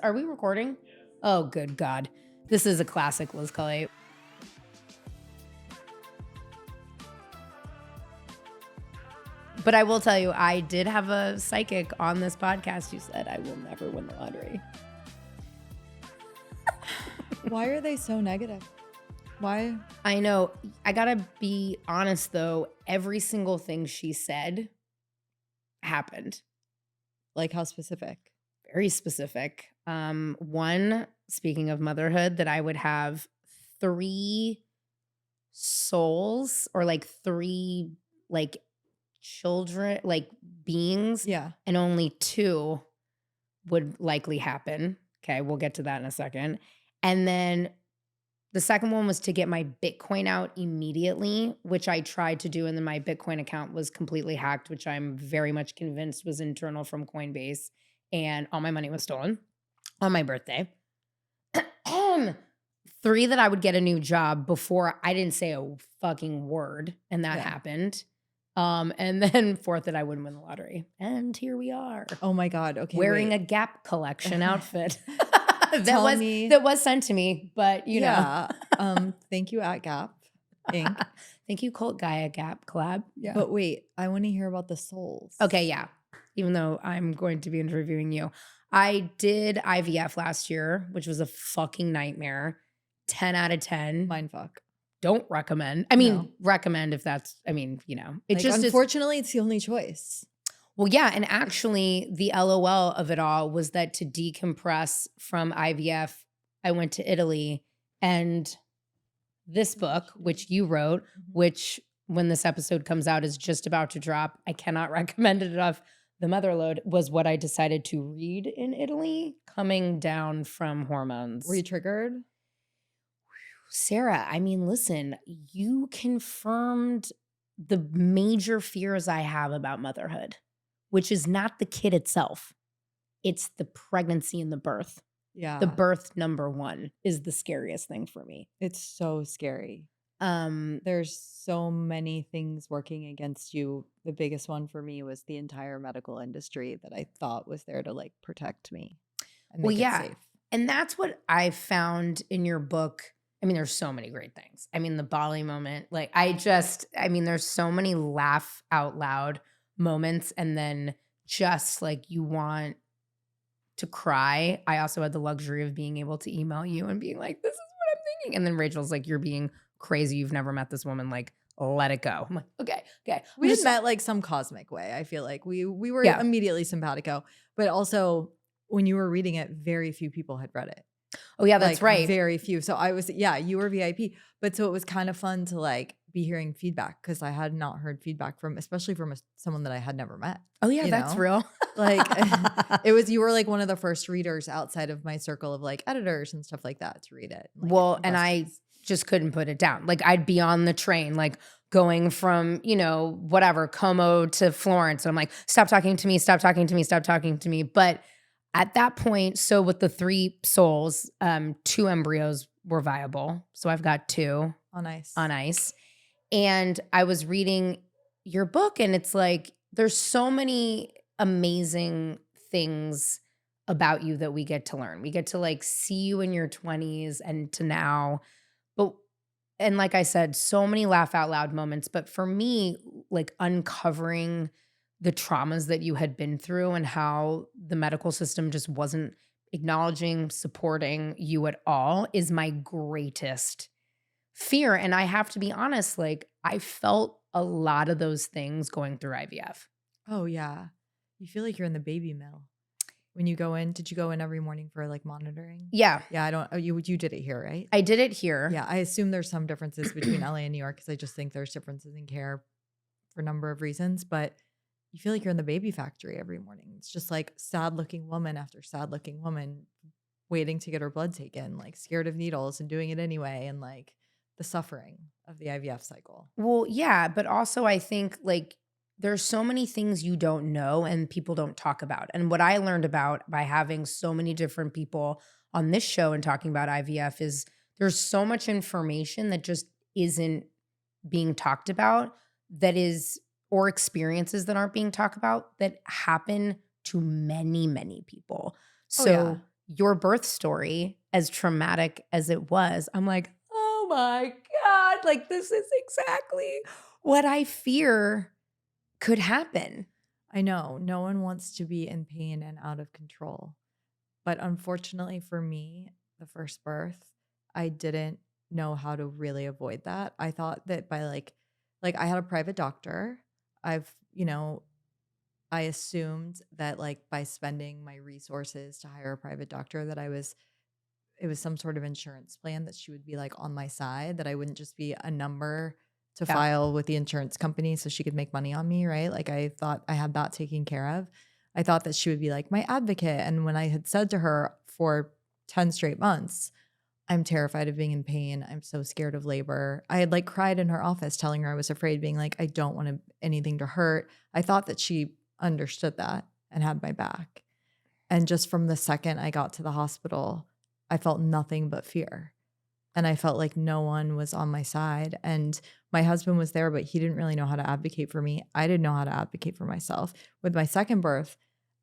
Are we recording? Oh, good God. This is a classic Liz Cully. But I will tell you, I did have a psychic on this podcast who said I will never win the lottery. Why are they so negative? Why? I know. I gotta be honest, though. Every single thing she said happened. Like how specific? Very specific. One, speaking of motherhood, that I would have 3 souls or like 3 like children, like beings, Yeah. and only 2 would likely happen. Okay, we'll get to that in a second. And then the second one was to get my Bitcoin out immediately, which I tried to do. And then my Bitcoin account was completely hacked, which I'm very much convinced was internal from Coinbase. And all my money was stolen on my birthday. 3, that I would get a new job before I didn't say a fucking word. And that happened. And then 4th, that I wouldn't win the lottery. And here we are. Oh my God. Okay. Wearing a Gap collection outfit. That was sent to me, but you know. Thank you at Gap Inc. Thank you, Cult Gaia Gap collab. Yeah. But wait, I want to hear about the souls. Okay, yeah. Even though I'm going to be interviewing you. I did IVF last year, which was a fucking nightmare. 10 out of 10. Mindfuck. Don't recommend. I mean, recommend if that's, I mean, you know. It like, just unfortunately, it's the only choice. Well, yeah. And actually, the LOL of it all was that to decompress from IVF, I went to Italy, and this book, which you wrote, which when this episode comes out is just about to drop, I cannot recommend it enough. The Motherload was what I decided to read in Italy, coming down from hormones. Were you triggered? Sarah, I mean, listen, you confirmed the major fears I have about motherhood, which is not the kid itself. It's the pregnancy and the birth. Yeah. The birth, number 1, is the scariest thing for me. It's so scary. There's so many things working against you. The biggest one for me was the entire medical industry that I thought was there to like protect me and make it safe. And that's what I found in your book. I mean, there's so many great things. I mean, the Bali moment, like there's so many laugh out loud moments, and then just like you want to cry. I also had the luxury of being able to email you and being like, this is what I'm thinking. And then Rachel's like, you're being crazy. You've never met this woman. Like, let it go. I'm like, okay. We just met like some cosmic way. I feel like we were immediately simpatico, but also when you were reading it, very few people had read it. Oh yeah, that's like, right. Very few. So I was, you were VIP, but so it was kind of fun to like be hearing feedback because I had not heard feedback especially from someone that I had never met. Oh yeah, that's real. Like you were like one of the first readers outside of my circle of like editors and stuff like that to read it. Like, well, and I just couldn't put it down. Like I'd be on the train, like going from, whatever, Como to Florence. And I'm like, stop talking to me, stop talking to me, stop talking to me. But at that point, so with the 3 souls, 2 embryos were viable. So I've got 2 on ice. And I was reading your book, and it's like, there's so many amazing things about you that we get to learn. We get to like see you in your 20s and to now. And like I said, so many laugh out loud moments. But for me, like uncovering the traumas that you had been through and how the medical system just wasn't acknowledging, supporting you at all is my greatest fear. And I have to be honest, like I felt a lot of those things going through IVF. Oh yeah. You feel like you're in the baby mill. When you go in, did you go in every morning for like monitoring? Yeah. Yeah, you did it here, right? I did it here. Yeah, I assume there's some differences between LA and New York because I just think there's differences in care for a number of reasons, but you feel like you're in the baby factory every morning. It's just like sad looking woman after sad looking woman waiting to get her blood taken, like scared of needles and doing it anyway, and like the suffering of the IVF cycle. Well, yeah, but also I think like there's so many things you don't know and people don't talk about. And what I learned about by having so many different people on this show and talking about IVF is there's so much information that just isn't being talked about or experiences that aren't being talked about that happen to many, many people. So your birth story, as traumatic as it was, I'm like, oh my God, like this is exactly what I fear could happen. I know no one wants to be in pain and out of control. But unfortunately for me, the first birth, I didn't know how to really avoid that. I thought that by like I had a private doctor. I've, I assumed that like by spending my resources to hire a private doctor that it was some sort of insurance plan that she would be like on my side, that I wouldn't just be a number to Yeah. file with the insurance company so she could make money on me, right? Like I thought I had that taken care of. I thought that she would be like my advocate. And when I had said to her for 10 straight months, I'm terrified of being in pain. I'm so scared of labor. I had like cried in her office telling her I was afraid, being like, I don't want anything to hurt. I thought that she understood that and had my back. And just from the second I got to the hospital, I felt nothing but fear. And I felt like no one was on my side. And my husband was there, but he didn't really know how to advocate for me. I didn't know how to advocate for myself. With my second birth,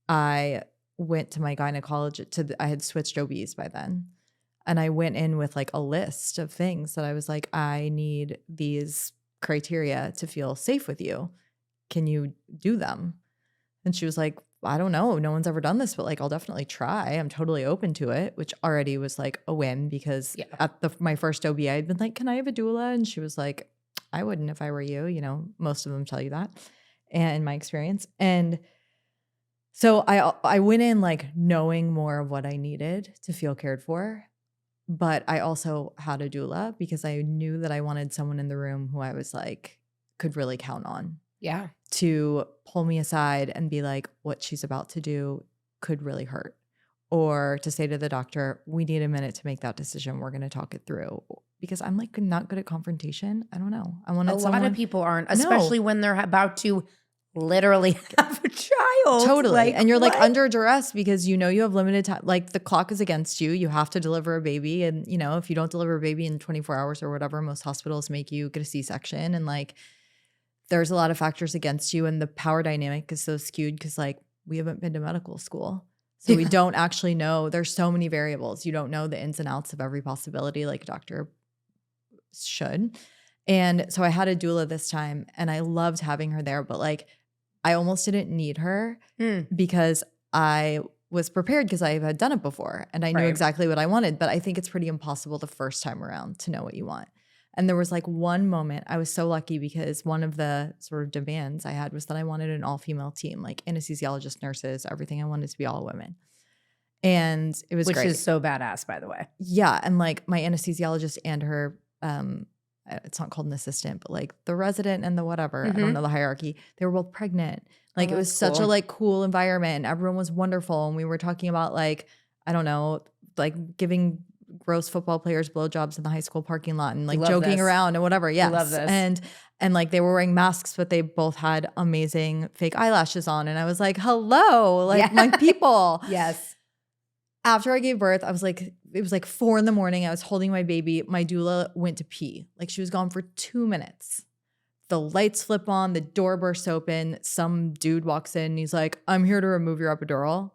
I went to my gynecologist. I had switched OBs by then. And I went in with like a list of things that I was like, I need these criteria to feel safe with you. Can you do them? And she was like, I don't know. No one's ever done this, but like, I'll definitely try. I'm totally open to it, which already was like a win because at my first OB, I had been like, can I have a doula? And she was like, I wouldn't if I were you. Most of them tell you that, and in my experience. And so I went in like knowing more of what I needed to feel cared for, but I also had a doula because I knew that I wanted someone in the room who I was like, could really count on. Yeah. To pull me aside and be like, what she's about to do could really hurt. Or to say to the doctor, we need a minute to make that decision. We're going to talk it through. Because I'm like not good at confrontation. I don't know. I wanted a lot of people aren't, especially when they're about to literally have a child. Totally. Like, and you're what? like under duress because you have limited time. Like the clock is against you. You have to deliver a baby. And if you don't deliver a baby in 24 hours or whatever, most hospitals make you get a C-section. And like, there's a lot of factors against you, and the power dynamic is so skewed because like we haven't been to medical school. So we don't actually know. There's so many variables. You don't know the ins and outs of every possibility like a doctor should. And so I had a doula this time and I loved having her there, but like I almost didn't need her because I was prepared because I had done it before and I knew exactly what I wanted. But I think it's pretty impossible the first time around to know what you want. And there was like one moment, I was so lucky because one of the sort of demands I had was that I wanted an all-female team, like anesthesiologists, nurses, everything. I wanted to be all women. And it was Which great. is so badass, by the way. Yeah. And like my anesthesiologist and her, it's not called an assistant, but like the resident and the whatever, I don't know the hierarchy. They were both pregnant. Like it was such a like cool environment. And everyone was wonderful. And we were talking about like, I don't know, like giving gross football players blowjobs in the high school parking lot and like joking around and whatever. Yes. I love this. And like they were wearing masks, but they both had amazing fake eyelashes on. And I was like, hello, like my people. Yes. After I gave birth, I was like, it was like 4 a.m. I was holding my baby. My doula went to pee. Like she was gone for 2 minutes. The lights flip on, the door bursts open. Some dude walks in and he's like, I'm here to remove your epidural.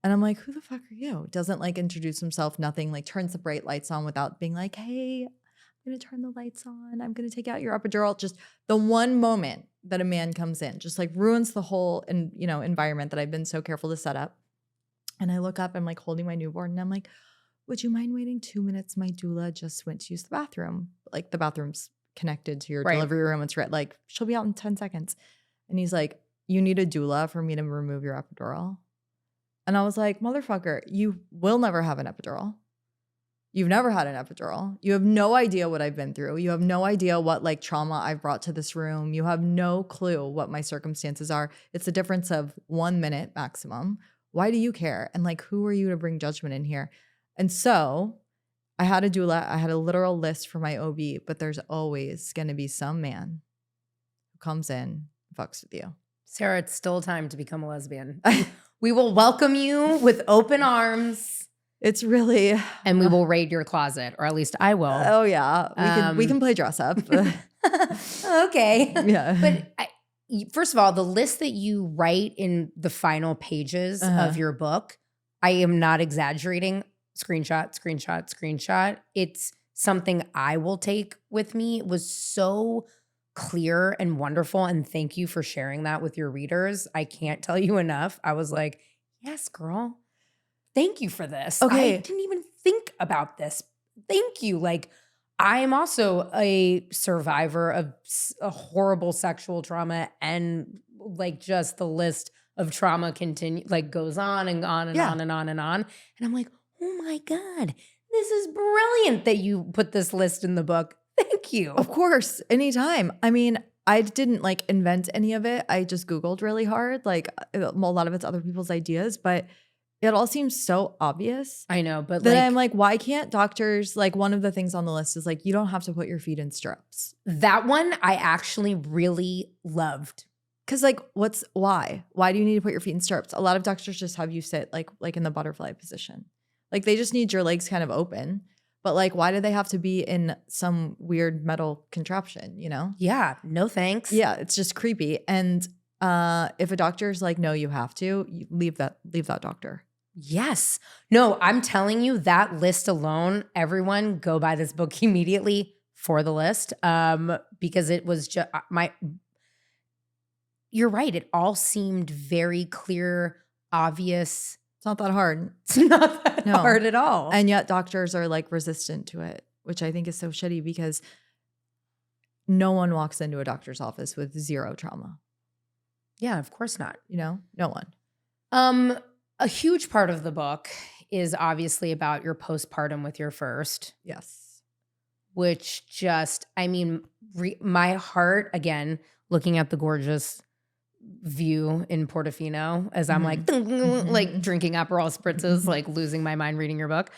And I'm like, who the fuck are you? Doesn't like introduce himself, nothing, like turns the bright lights on without being like, hey, I'm going to turn the lights on. I'm going to take out your epidural. Just the one moment that a man comes in just like ruins the whole environment that I've been so careful to set up. And I look up, I'm like holding my newborn and I'm like, would you mind waiting 2 minutes? My doula just went to use the bathroom. Like the bathroom's connected to your delivery room. It's like, she'll be out in 10 seconds. And he's like, you need a doula for me to remove your epidural? And I was like, motherfucker, you will never have an epidural. You've never had an epidural. You have no idea what I've been through. You have no idea what like trauma I've brought to this room. You have no clue what my circumstances are. It's a difference of 1 minute maximum. Why do you care? And like, who are you to bring judgment in here? And so I had a doula. I had a literal list for my OB, but there's always going to be some man who comes in, fucks with you. Sarah, it's still time to become a lesbian. We will welcome you with open arms. It's really, and we will raid your closet, or at least I will. Oh yeah, we can play dress up. Okay, yeah. But first of all, the list that you write in the final pages of your book I am not exaggerating. Screenshot, screenshot, screenshot. It's something I will take with me. It was so clear and wonderful. And thank you for sharing that with your readers. I can't tell you enough. I was like, yes, girl. Thank you for this. I Okay. didn't even think about this. Thank you. Like, I am also a survivor of a horrible sexual trauma, and like just the list of trauma goes on and on and Yeah. on and on and on. And I'm like, oh my God, this is brilliant that you put this list in the book. Thank you. Of course, anytime. I mean, I didn't like invent any of it. I just Googled really hard. Like a lot of it's other people's ideas, but it all seems so obvious I know, but that like I'm like, why can't doctors, like one of the things on the list is like, you don't have to put your feet in stirrups. that one I actually really loved. Cause like, why? Why do you need to put your feet in stirrups? A lot of doctors just have you sit like in the butterfly position. Like they just need your legs kind of open. But like, why do they have to be in some weird metal contraption, you know? Yeah, no thanks. Yeah, it's just creepy. And if a doctor's like, no, you have to, you leave that doctor. Yes. No, I'm telling you that list alone, everyone go buy this book immediately for the list. Because it was just you're right. It all seemed very clear, obvious. It's not that hard. It's not that No. hard at all. And yet doctors are like resistant to it, which I think is so shitty because no one walks into a doctor's office with zero trauma. Yeah, of course not. You know, no one. A huge part of the book is obviously about your postpartum with your first, Yes. which just, I mean, my heart, again, looking at the gorgeous view in Portofino as I'm like, like drinking Aperol spritzes, like losing my mind reading your book.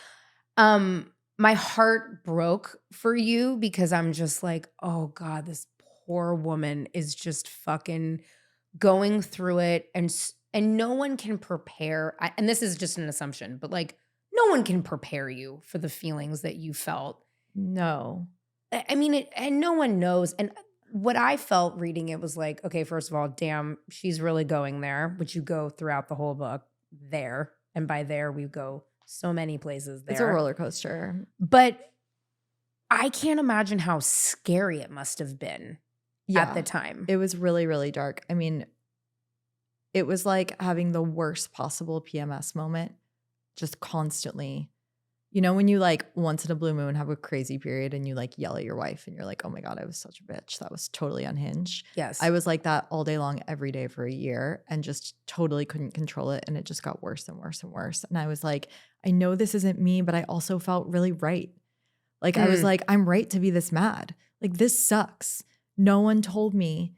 My heart broke for you because I'm just like, oh God, this poor woman is just fucking going through it, and no one can prepare. And this is just an assumption, but like no one can prepare you for the feelings that you felt. No. I mean, and no one knows. And what I felt reading it was like, okay, first of all, damn, she's really going there, which you go throughout the whole book there. And by there, we go so many places there. It's a roller coaster. But I can't imagine how scary it must have been at the time. It was really, really dark. I mean, it was like having the worst possible PMS moment, just constantly. You know, when you like once in a blue moon have a crazy period and you like yell at your wife and you're like, oh my God, I was such a bitch. That was totally unhinged. Yes. I was like that all day long, every day for a year and just totally couldn't control it. And it just got worse and worse and worse. And I was like, I know this isn't me, but I also felt really right. Like I was like, I'm right to be this mad. Like this sucks. No one told me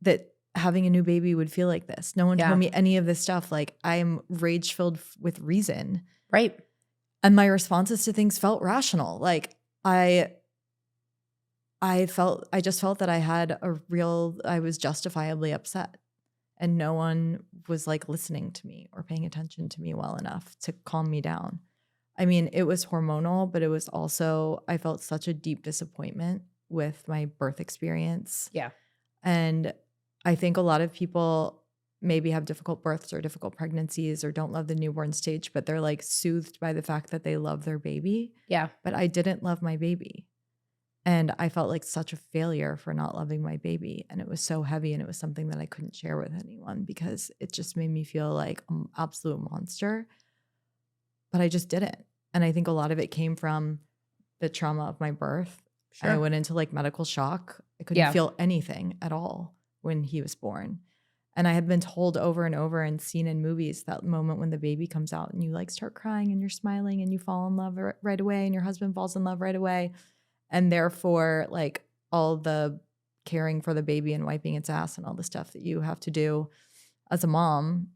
that having a new baby would feel like this. No one told me any of this stuff. Like I'm rage filled with reason. Right. And my responses to things felt rational. Like I just felt that I was justifiably upset. And no one was like listening to me or paying attention to me well enough to calm me down. I mean, it was hormonal, but it was also, I felt such a deep disappointment with my birth experience. Yeah. And I think a lot of people maybe have difficult births or difficult pregnancies or don't love the newborn stage, but they're like soothed by the fact that they love their baby. Yeah. But I didn't love my baby. And I felt like such a failure for not loving my baby. And it was so heavy and it was something that I couldn't share with anyone because it just made me feel like an absolute monster. But I just didn't. And I think a lot of it came from the trauma of my birth. Sure. I went into like medical shock. I couldn't feel anything at all when he was born. And I had been told over and over and seen in movies that moment when the baby comes out and you like start crying and you're smiling and you fall in love right away and your husband falls in love right away. And therefore, like all the caring for the baby and wiping its ass and all the stuff that you have to do as a mom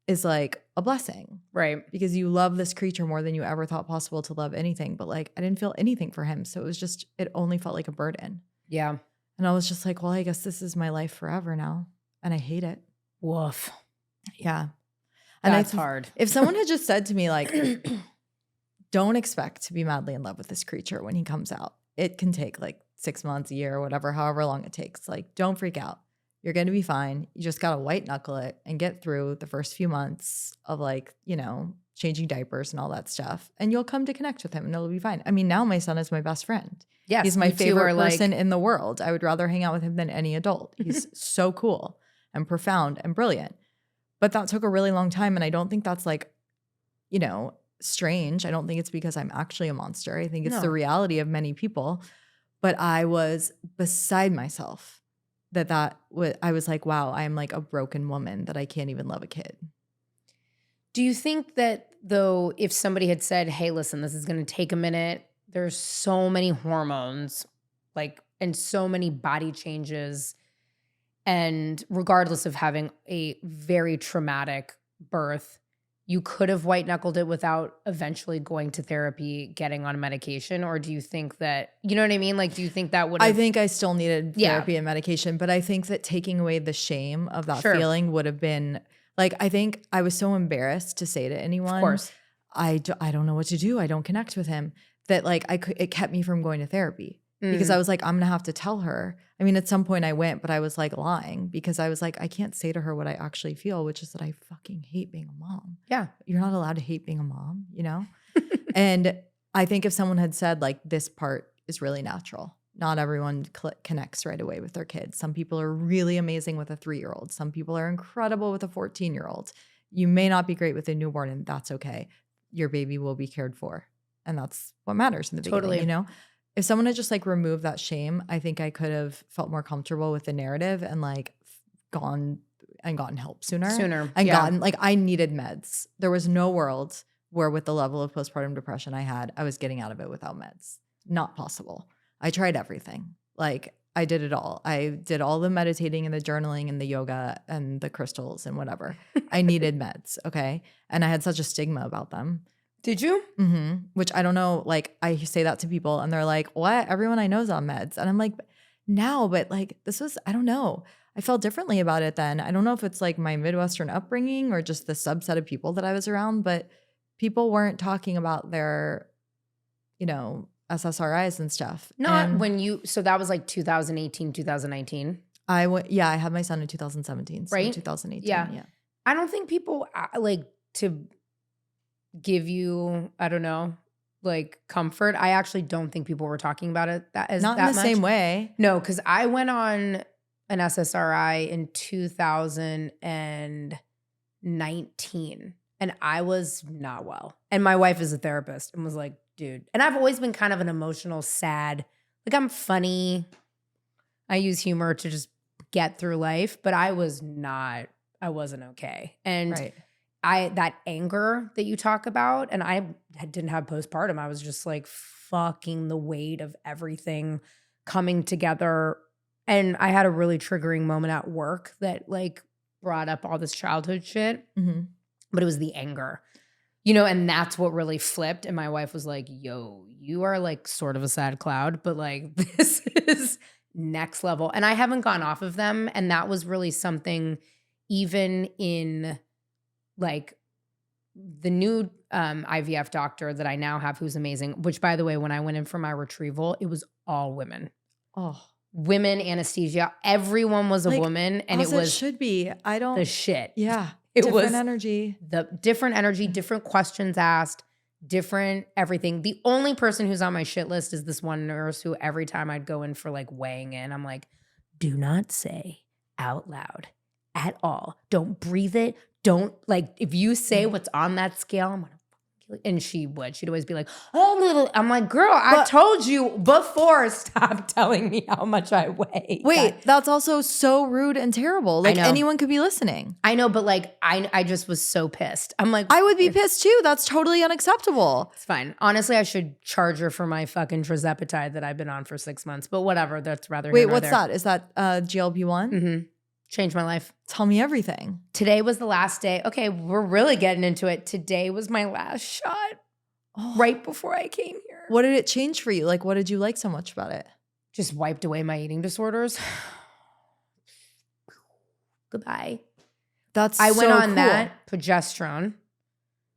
is like a blessing. Right. Because you love this creature more than you ever thought possible to love anything. But like I didn't feel anything for him. So it only felt like a burden. Yeah. And I was just like, well, I guess this is my life forever now. And I hate it. Woof. Yeah. And That's hard. If someone had just said to me, like, don't expect to be madly in love with this creature when he comes out. It can take like 6 months, a year, or whatever, however long it takes. Like, don't freak out. You're going to be fine. You just got to white knuckle it and get through the first few months of like, you know, changing diapers and all that stuff. And you'll come to connect with him and it'll be fine. I mean, now my son is my best friend. Yes, he's my you two favorite are, like- person in the world. I would rather hang out with him than any adult. He's so cool and profound and brilliant. But that took a really long time. And I don't think that's like, you know, strange. I don't think it's because I'm actually a monster. I think it's the No. reality of many people. But I was beside myself I was like, wow, I'm like a broken woman that I can't even love a kid. Do you think that though, if somebody had said, hey, listen, this is going to take a minute, there's so many hormones, like, and so many body changes, and regardless of having a very traumatic birth, you could have white knuckled it without eventually going to therapy, getting on medication? Or do you think that, you know what I mean? Like, do you think that would have— I think I still needed Yeah. therapy and medication, but I think that taking away the shame of that Sure. feeling would have been like, I think I was so embarrassed to say to anyone, Of course. I don't know what to do. I don't connect with him, that like it kept me from going to therapy because I was like, I'm going to have to tell her. I mean, at some point I went, but I was like lying because I was like, I can't say to her what I actually feel, which is that I fucking hate being a mom. Yeah. You're not allowed to hate being a mom, you know? And I think if someone had said like, this part is really natural. Not everyone connects right away with their kids. Some people are really amazing with a 3-year-old. Some people are incredible with a 14-year-old. You may not be great with a newborn, and that's okay. Your baby will be cared for. And that's what matters in the Totally. beginning, you know? If someone had just like removed that shame, I think I could have felt more comfortable with the narrative and like gotten help sooner. And yeah. gotten, like, I needed meds. There was no world where with the level of postpartum depression I had, I was getting out of it without meds. Not possible. I tried everything. Like, I did it all. I did all the meditating and the journaling and the yoga and the crystals and whatever. I needed meds, okay? And I had such a stigma about them. Did you? Which I don't know, like, I say that to people and they're like, what? Everyone I know is on meds. And I'm like, now, but like, this was, I don't know. I felt differently about it then. I don't know if it's like my Midwestern upbringing or just the subset of people that I was around, but people weren't talking about their, you know, SSRIs and stuff. Not And when you— so that was like 2018, 2019. I had my son in 2017. So Right? 2018. Yeah. Yeah. I don't think people like to give you, I don't know, like comfort. I actually don't think people were talking about it Not that in the much. same way. No, because I went on an SSRI in 2019 and I was not well. And my wife is a therapist and was like, dude. And I've always been kind of an emotional, sad, like I'm funny. I use humor to just get through life, but I wasn't okay. And Right. that anger that you talk about, and I didn't have postpartum. I was just like fucking the weight of everything coming together. And I had a really triggering moment at work that like brought up all this childhood shit, but it was the anger, you know, and that's what really flipped. And my wife was like, yo, you are like sort of a sad cloud, but like this is next level. And I haven't gone off of them. And that was really something, even in like the new IVF doctor that I now have, who's amazing, which by the way, when I went in for my retrieval, it was all women. Oh, women anesthesia. Everyone was a Like, woman, and as it was should be. I don't. the shit. Yeah. It different was energy. the different energy, different questions asked, different everything. The only person who's on my shit list is this one nurse who every time I'd go in for like weighing in, I'm like, do not say out loud at all. Don't breathe it. Don't, like, if you say what's on that scale, I'm gonna fucking kill you. And she'd always be like, oh, I'm like, girl, I told you before, stop telling me how much I weigh. Wait, that's also so rude and terrible. Like, know. anyone could be listening. I know, but like, I just was so pissed. I'm like, I would be pissed too. That's totally unacceptable. it's fine. Honestly, I should charge her for my fucking trizepatide that I've been on for 6 months, but whatever. That's rather Wait, here nor what's there. that? Is that GLP-1? Mm-hmm. Changed my life. Tell me everything. Today was the last day. Okay, we're really getting into it. Today was my last shot right before I came here. What did it change for you? Like, what did you like so much about it? Just wiped away my eating disorders. Goodbye. I went on that progesterone.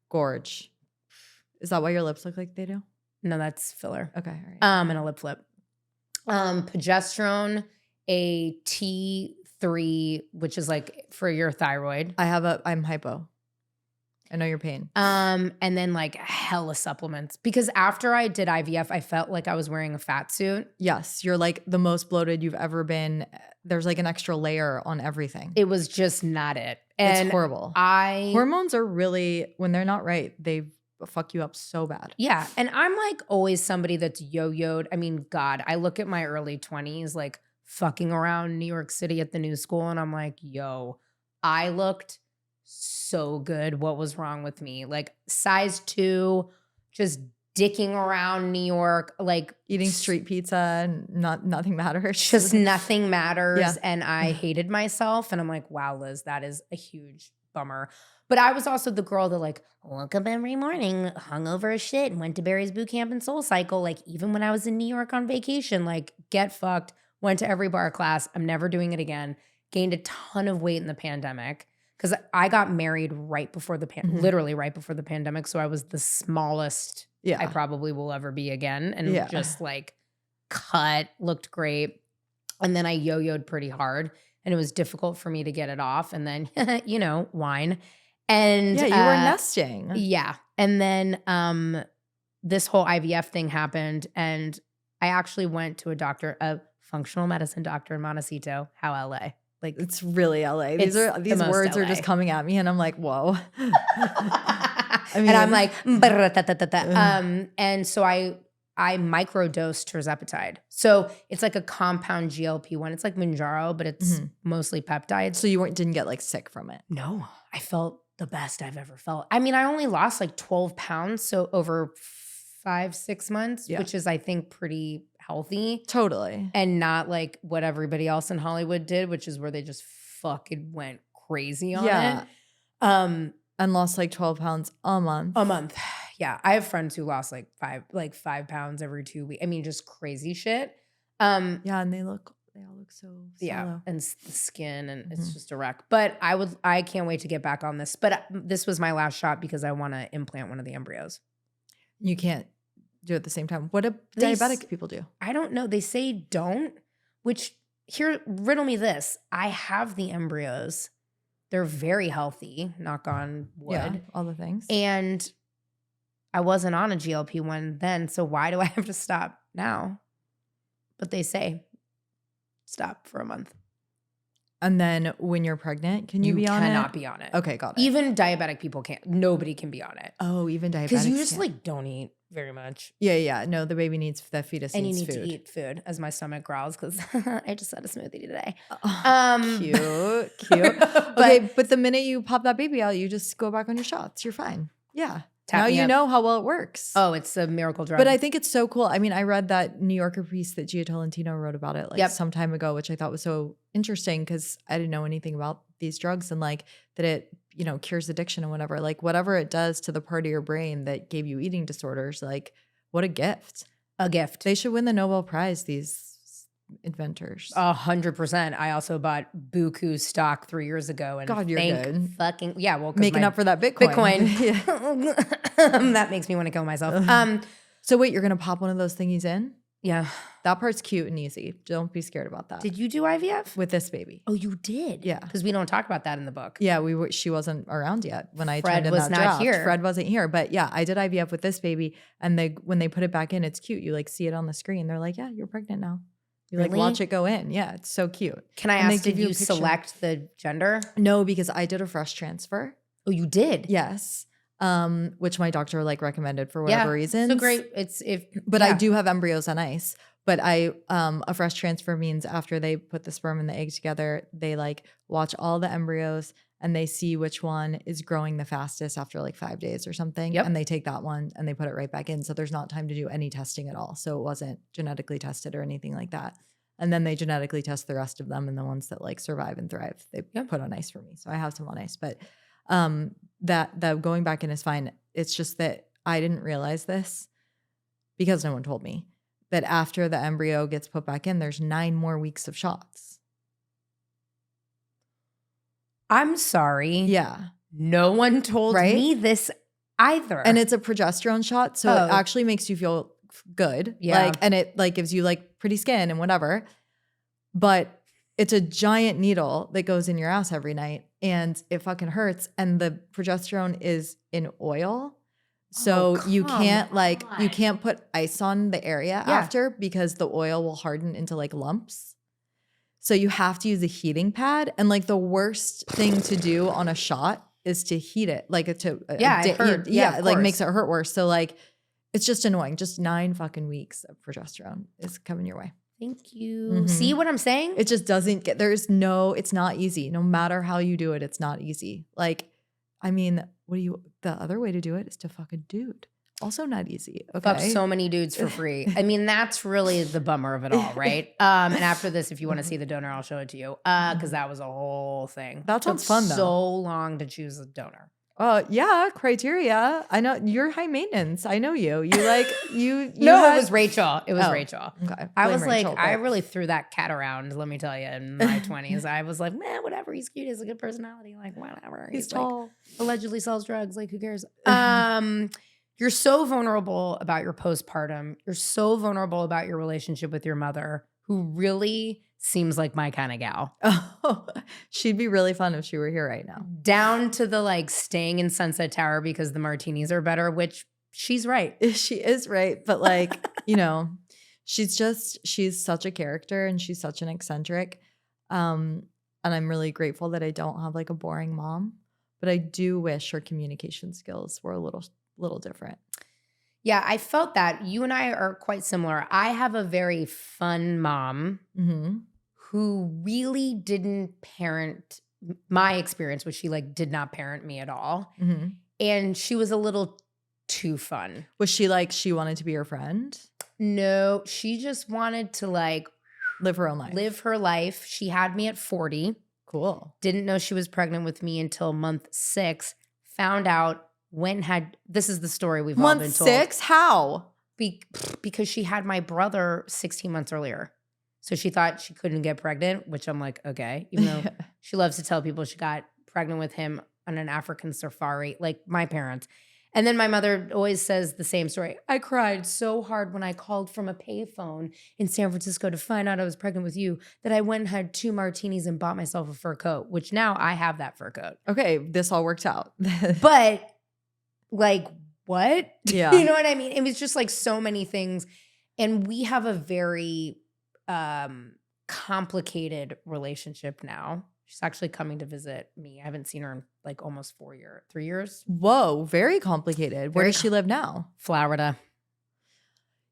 Gorge. Is that why your lips look like they do? No, that's filler. Okay. All right. And a lip flip. Progesterone, a T3 3, which is like for your thyroid. I'm hypo. I know your pain. And then like hella supplements. Because after I did IVF, I felt like I was wearing a fat suit. Yes, you're like the most bloated you've ever been. There's like an extra layer on everything. It was just not it. And it's horrible. Hormones are really, when they're not right, they fuck you up so bad. Yeah. And I'm like always somebody that's yo-yoed. I mean, God, I look at my early 20s, like fucking around New York City at the new school. And I'm like, yo, I looked so good. What was wrong with me? Like size 2, just dicking around New York, like eating street pizza and nothing matters. Just nothing matters. Yeah. And I hated myself. And I'm like, wow, Liz, that is a huge bummer. But I was also the girl that like woke up every morning, hungover as shit, and went to Barry's boot camp and Soul Cycle. Like even when I was in New York on vacation, like get fucked, went to every bar class. I'm never doing it again. Gained a ton of weight in the pandemic because I got married right before the literally right before the pandemic. So I was the smallest I probably will ever be again. And just like cut, looked great. And then I yo-yoed pretty hard and it was difficult for me to get it off. And then, you know, wine. And yeah, you were nesting. Yeah. And then this whole IVF thing happened. And I actually went to a functional medicine doctor in Montecito. How LA. Like it's really LA. These words LA. Are just coming at me and I'm like, whoa. I mean, and I'm like, and so I microdosed tirzepatide. So it's like a compound GLP-1. It's like Mounjaro, but it's mostly peptides. So you didn't get like sick from it? No, I felt the best I've ever felt. I mean, I only lost like 12 pounds. So over 5-6 months, which is, I think, pretty healthy. Totally. And not like what everybody else in Hollywood did, which is where they just fucking went crazy on it. And lost like 12 pounds a month. A month. Yeah. I have friends who lost like 5 pounds every 2 weeks. I mean, just crazy shit. Yeah. And they all look so yeah. And the skin and it's just a wreck. But I can't wait to get back on this. But this was my last shot because I want to implant one of the embryos. You can't do it at the same time. What do diabetic people do? I don't know. They say don't, which riddle me this. I have the embryos. They're very healthy, knock on wood. Yeah, all the things. And I wasn't on a GLP-1 then, so why do I have to stop now? But they say stop for a month. And then when you're pregnant, can you be on it? You cannot be on it. Okay, got it. Even diabetic people can't. Nobody can be on it. Oh, even diabetics because you just like don't eat very much. Yeah. No, the baby needs, the fetus and needs food. And you need to eat food as my stomach growls because I just had a smoothie today. Cute. Okay, but the minute you pop that baby out, you just go back on your shots. You're fine. Yeah. Now you know how well it works. Oh, it's a miracle drug. But I think it's so cool. I mean, I read that New Yorker piece that Gia Tolentino wrote about it like some time ago, which I thought was so interesting because I didn't know anything about these drugs and like that it, you know, cures addiction and whatever. Like whatever it does to the part of your brain that gave you eating disorders, like what a gift. A gift. They should win the Nobel Prize, these inventors. 100%. I also bought buku stock 3 years ago. And God, you're good. Fucking yeah. Well, making up for that Bitcoin. That makes me want to kill myself. So wait, you're gonna pop one of those thingies in? Yeah. That part's cute and easy. Don't be scared about that. Did you do IVF with this baby? Oh, you did. Yeah. Because we don't talk about that in the book. Yeah, she wasn't around yet when I Fred turned in was that not draft. here. Fred wasn't here, but yeah, I did IVF with this baby, and when they put it back in, it's cute. You like see it on the screen. They're like, "Yeah, you're pregnant now." You like watch it go in. Yeah, it's so cute. Can I ask, did you select the gender? No, because I did a fresh transfer. Oh, you did? Yes. Which my doctor like recommended for whatever reasons. So great. But I do have embryos on ice. But a fresh transfer means after they put the sperm and the egg together, they like watch all the embryos and they see which one is growing the fastest after like 5 days or something. Yep. And they take that one and they put it right back in. So there's not time to do any testing at all. So it wasn't genetically tested or anything like that. And then they genetically test the rest of them, and the ones that like survive and thrive, they put on ice for me. So I have some on ice, but that going back in is fine. It's just that I didn't realize this because no one told me that after the embryo gets put back in, there's 9 more weeks of shots. I'm sorry. Yeah. No one told me this either. And it's a progesterone shot, so it actually makes you feel good. Yeah. And it like gives you like pretty skin and whatever. But it's a giant needle that goes in your ass every night and it fucking hurts. And the progesterone is in oil. So you can't you can't put ice on the area after because the oil will harden into like lumps. So you have to use a heating pad. And like the worst thing to do on a shot is to heat it. Like it hurt. Yeah, like makes it hurt worse. So like it's just annoying. Just 9 fucking weeks of progesterone is coming your way. Thank you. See what I'm saying? It just doesn't get, it's not easy. No matter how you do it, it's not easy. Like, I mean, the other way to do it is to fuck a dude. Also not easy. Okay. Fuck so many dudes for free. I mean, that's really the bummer of it all, right? And after this, if you want to see the donor, I'll show it to you. Because that was a whole thing. That sounds fun though. So long to choose a donor. Yeah, criteria. I know you're high maintenance. I know you. You like you. No, it was Rachel. It was Rachel. Okay. I was Rachel, like, I really threw that cat around. Let me tell you, in my 20s, I was like, man, whatever. He's cute. He has a good personality. Like, whatever. He's tall. Like, allegedly sells drugs. Like, who cares? You're so vulnerable about your postpartum. You're so vulnerable about your relationship with your mother, who really seems like my kind of gal. Oh, she'd be really fun if she were here right now. Down to the like staying in Sunset Tower because the martinis are better, which she's right. She is right. But like, she's such a character and she's such an eccentric. And I'm really grateful that I don't have like a boring mom, but I do wish her communication skills were a little different. Yeah, I felt that. You and I are quite similar. I have a very fun mom who really didn't parent my experience, which she like did not parent me at all. And she was a little too fun. Was she like, she wanted to be your friend? No, she just wanted to like live her own life. Live her life. She had me at 40. Cool. Didn't know she was pregnant with me until month 6. Found out this is the story we've all been told. Month 6? How? Because she had my brother 16 months earlier. So she thought she couldn't get pregnant, which I'm like, okay. Even though she loves to tell people she got pregnant with him on an African safari, like my parents. And then my mother always says the same story. I cried so hard when I called from a payphone in San Francisco to find out I was pregnant with you that I went and had 2 martinis and bought myself a fur coat, which now I have that fur coat. Okay, this all worked out. But like, what? Yeah. You know what I mean? It was just like so many things. And we have a very complicated relationship now. She's actually coming to visit me. I haven't seen her in like almost 3 years. Whoa, very complicated. Where does she live now? Florida.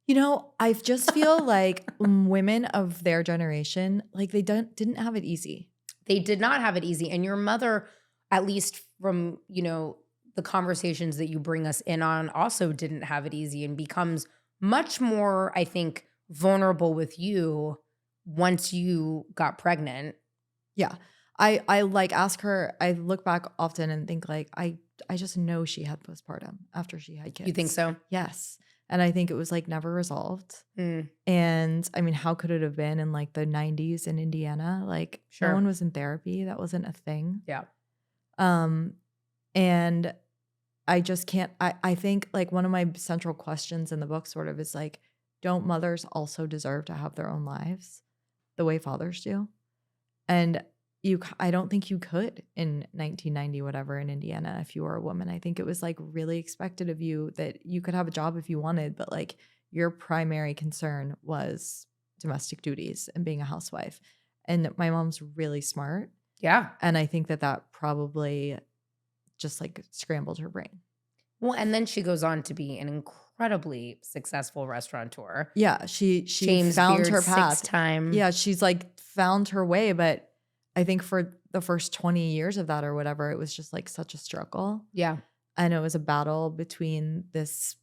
I just feel like women of their generation, like they didn't have it easy. They did not have it easy. And your mother, at least from, the conversations that you bring us in on, also didn't have it easy and becomes much more, I think, vulnerable with you once you got pregnant. Yeah. I like ask her, I look back often and think like, I just know she had postpartum after she had kids. You think so? Yes. And I think it was like never resolved. And I mean, how could it have been in like the 90s in Indiana? Like no one was in therapy. That wasn't a thing. Yeah. And I just can't, I think like one of my central questions in the book sort of is like, don't mothers also deserve to have their own lives the way fathers do? And I don't think you could in 1990, whatever, in Indiana, if you were a woman. I think it was like really expected of you that you could have a job if you wanted, but like your primary concern was domestic duties and being a housewife. And my mom's really smart. Yeah. And I think that probably just like scrambled her brain. Well, and then she goes on to be an incredibly successful restaurateur. Yeah, she James found Beard her path. 6-time. Yeah, she's like found her way, but I think for the first 20 years of that or whatever, it was just like such a struggle. Yeah. And it was a battle between this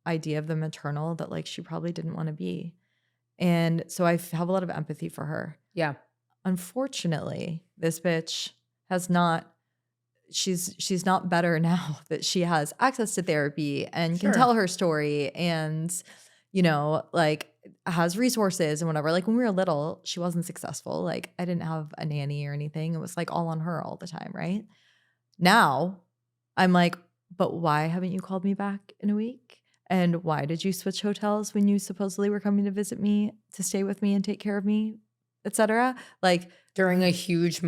idea of the maternal that like she probably didn't want to be. And so I have a lot of empathy for her. Yeah. Unfortunately, this bitch has not, she's not better now that she has access to therapy and can tell her story and, like has resources and whatever. Like when we were little, she wasn't successful. Like I didn't have a nanny or anything. It was like all on her all the time, right? Now I'm like, but why haven't you called me back in a week? And why did you switch hotels when you supposedly were coming to visit me, to stay with me and take care of me etc. Like During a huge,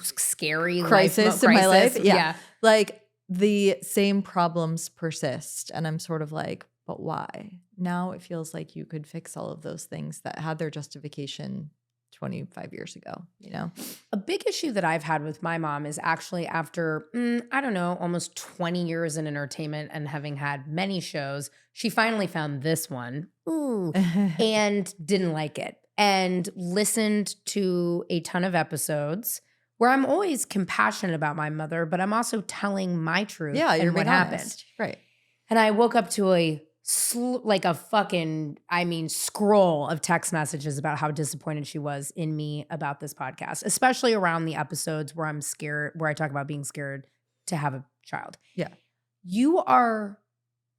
scary crisis in my life. crisis. Yeah. Like the same problems persist. And I'm sort of like, but why? Now it feels like you could fix all of those things that had their justification 25 years ago, you know? A big issue that I've had with my mom is actually after, I don't know, almost 20 years in entertainment and having had many shows, she finally found this one. Ooh. And didn't like it and listened to a ton of episodes where I'm always compassionate about my mother, but I'm also telling my truth Yeah, you're and what being happened. honest. Right. And I woke up to like a fucking, scroll of text messages about how disappointed she was in me about this podcast, especially around the episodes where I'm scared, where I talk about being scared to have a child. Yeah. You are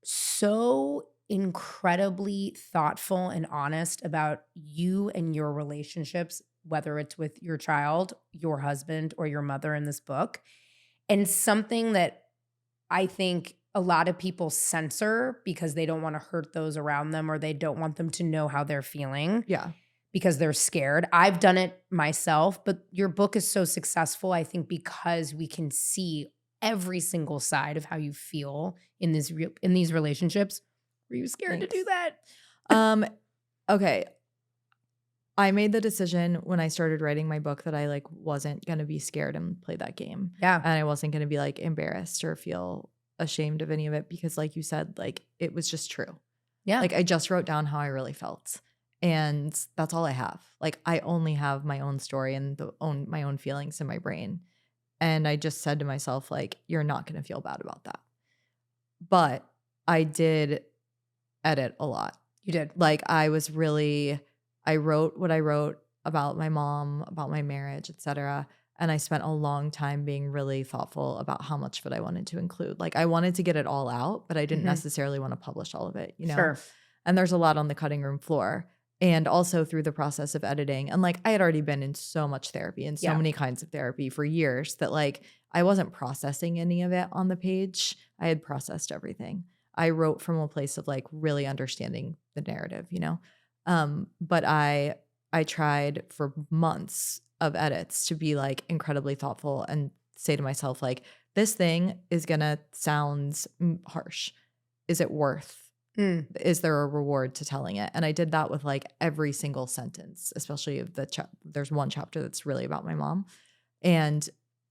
so incredibly thoughtful and honest about you and your relationships, whether it's with your child, your husband, or your mother in this book. And something that I think a lot of people censor because they don't want to hurt those around them or they don't want them to know how they're feeling. Yeah. Because they're scared. I've done it myself, but your book is so successful, I think, because we can see every single side of how you feel in these relationships. Were you scared to do that? Okay. I made the decision when I started writing my book that I like wasn't going to be scared and play that game. Yeah. And I wasn't going to be like embarrassed or feel ashamed of any of it because like you said, like it was just true. Yeah. Like I just wrote down how I really felt. And that's all I have. Like I only have my own story and my own feelings in my brain. And I just said to myself, like, you're not going to feel bad about that. But I did edit a lot. You did. Like I wrote what I wrote about my mom, about my marriage, etc. And I spent a long time being really thoughtful about how much of it I wanted to include. Like I wanted to get it all out, but I didn't necessarily want to publish all of it, you know? Sure. And there's a lot on the cutting room floor. And also through the process of editing. And like I had already been in so much therapy and so many kinds of therapy for years that like I wasn't processing any of it on the page. I had processed everything. I wrote from a place of like really understanding the narrative, you know? But I tried for months of edits to be like incredibly thoughtful and say to myself, like, this thing is gonna sound harsh. Is it worth? Is there a reward to telling it? And I did that with like every single sentence, especially if there's one chapter that's really about my mom, and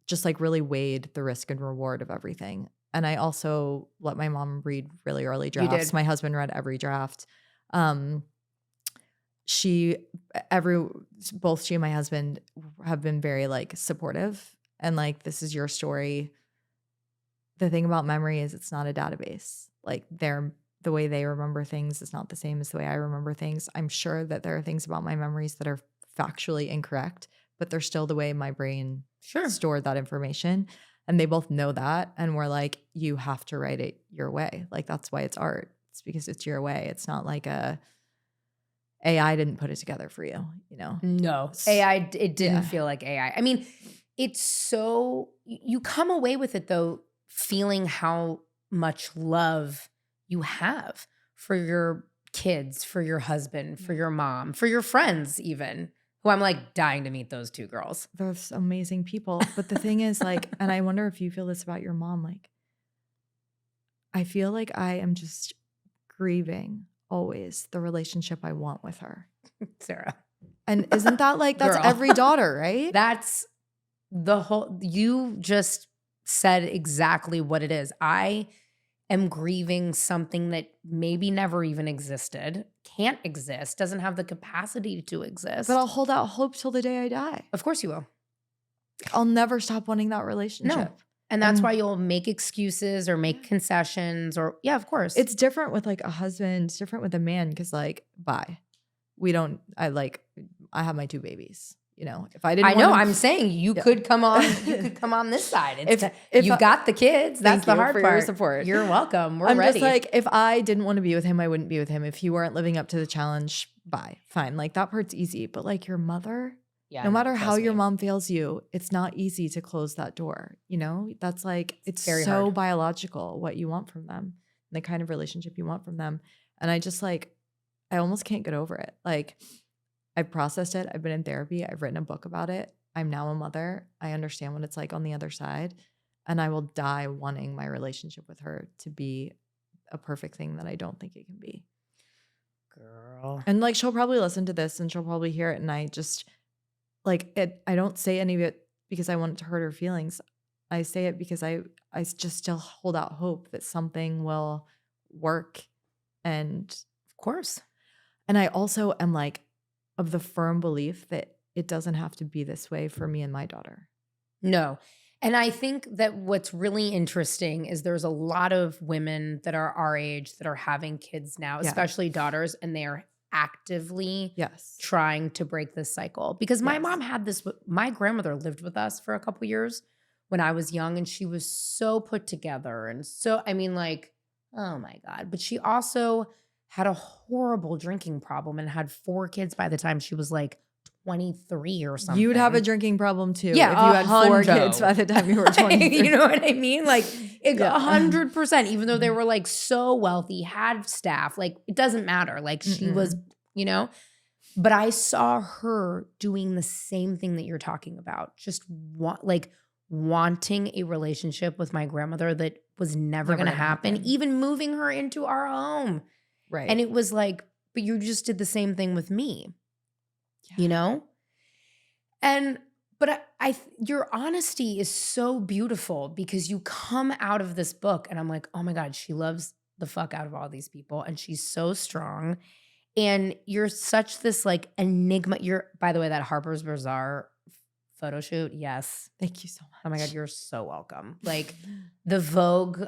just like really weighed the risk and reward of everything. And I also let my mom read really early drafts. You did. My husband read every draft. Both she and my husband have been very like supportive and like, this is your story. The thing about memory is it's not a database. Like the way they remember things is not the same as the way I remember things. I'm sure that there are things about my memories that are factually incorrect, but they're still the way my brain stored that information. And they both know that. And we're like, you have to write it your way. Like, that's why it's art. It's because it's your way. It's not like AI didn't put it together for you, you know? No. AI, it didn't feel like AI. I mean, it's so, you come away with it though, feeling how much love you have for your kids, for your husband, for your mom, for your friends even, who I'm like dying to meet those two girls. They're amazing people. But the thing is like, and I wonder if you feel this about your mom, like, I feel like I am just grieving always the relationship I want with her. Sarah. And isn't that like, that's every daughter, right? That's the whole, you just said exactly what it is. I am grieving something that maybe never even existed, can't exist, doesn't have the capacity to exist. But I'll hold out hope till the day I die. Of course you will. I'll never stop wanting that relationship. No. And that's why you'll make excuses or make concessions or, yeah, of course. It's different with like a husband, it's different with a man because like, I have my two babies. You know, if I didn't, I'm saying you could come on. You could come on this side. If you've got the kids, that's the hard part. Your support. You're welcome. We're I'm ready. just like, if I didn't want to be with him, I wouldn't be with him. If he weren't living up to the challenge, fine. Like that part's easy. But like your mother, no matter how your mom fails you, it's not easy to close that door. You know, that's like it's very so hard. biological what you want from them, and the kind of relationship you want from them. And I just like, I almost can't get over it. Like, I've processed it. I've been in therapy. I've written a book about it. I'm now a mother. I understand what it's like on the other side. And I will die wanting my relationship with her to be a perfect thing that I don't think it can be. Girl. And like, she'll probably listen to this and she'll probably hear it. And I just like it. I don't say any of it because I want it to hurt her feelings. I say it because I just still hold out hope that something will work. And Of course. I also am like of the firm belief that it doesn't have to be this way for me and my daughter. No. And I think that what's really interesting is there's a lot of women that are our age that are having kids now, Yeah. especially daughters, and they are actively Yes. trying to break this cycle. Because my Yes. mom had this, my grandmother lived with us for a couple years when I was young, and she was so put together. And so, I mean, like, oh my God. But she also had a horrible drinking problem and had 4 kids by the time she was like 23 or something. You'd have a drinking problem too Yeah, if you had 4 hundo. kids by the time you were 23. You know what I mean? Like Yeah. 100%, even though they were like so wealthy, had staff, like it doesn't matter. Like she was, you know, but I saw her doing the same thing that you're talking about. Just wanting a relationship with my grandmother that was never going to happen, even moving her into our home. Right. And it was like, but you just did the same thing with me. Yeah. You know? But your honesty is so beautiful because you come out of this book and I'm like, oh my God, she loves the fuck out of all these people and she's so strong. And you're such this like enigma. By the way, that Harper's Bazaar photo shoot, yes. Thank you so much. Oh my God, you're so welcome. Like the Vogue,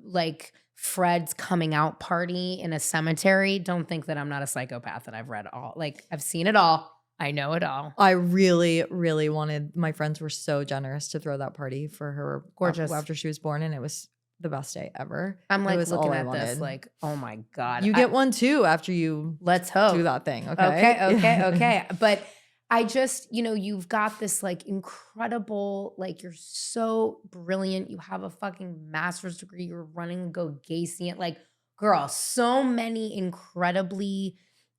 like Fred's coming out party in a cemetery. Don't think that I'm not a psychopath and I've read all, like I've seen it all. I know it all. I really, really wanted, my friends were so generous to throw that party for her. Gorgeous. After she was born, and it was the best day ever. I'm like looking at wanted. this like, oh my God. You get one too after you let's hope. do that thing. Okay. Okay. But I just, you've got this like incredible, like you're so brilliant. You have a fucking master's degree. You're running Go Gacy. Like, girl, so many incredibly